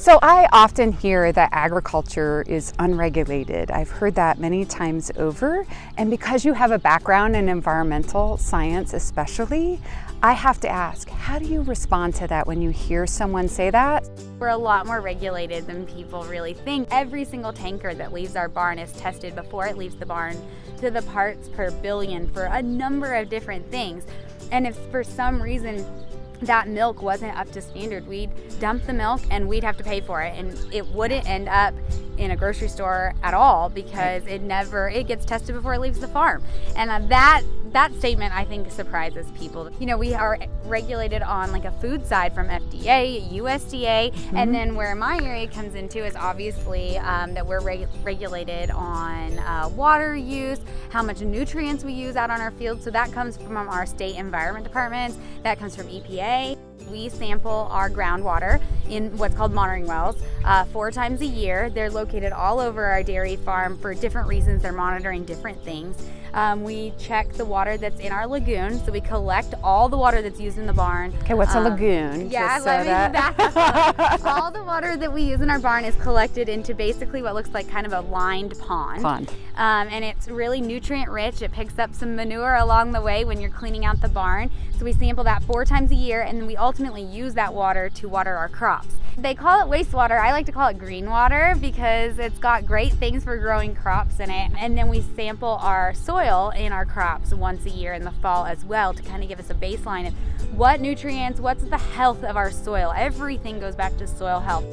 So I often hear that agriculture is unregulated. I've heard that many times over. And because you have a background in environmental science especially, I have to ask, how do you respond to that when you hear someone say that? We're a lot more regulated than people really think. Every single tanker that leaves our barn is tested before it leaves the barn to the parts per billion for a number of different things. And if for some reason that milk wasn't up to standard, we'd dump the milk and we'd have to pay for it, and it wouldn't end up in a grocery store at all because it gets tested before it leaves the farm. And that statement I think surprises people. You know, we are regulated on like a food side from FDA, USDA, and then where my area comes into is obviously that we're regulated on water use, how much nutrients we use out on our fields. So that comes from our state environment departments, that comes from EPA. We sample our groundwater in what's called monitoring wells 4 times a year. They're located all over our dairy farm for different reasons. They're monitoring different things. We check the water that's in our lagoon, so we collect all the water that's used in the barn. Okay, what's a lagoon? Yeah, all the water that we use in our barn is collected into basically what looks like kind of a lined pond. And it's really nutrient rich. It picks up some manure along the way when you're cleaning out the barn. So we sample that 4 times a year, and then we ultimately use that water to water our crops. They call it wastewater. I like to call it green water because it's got great things for growing crops in it. And then we sample our soil in our crops once a year in the fall as well to kind of give us a baseline of what nutrients, what's the health of our soil. Everything goes back to soil health.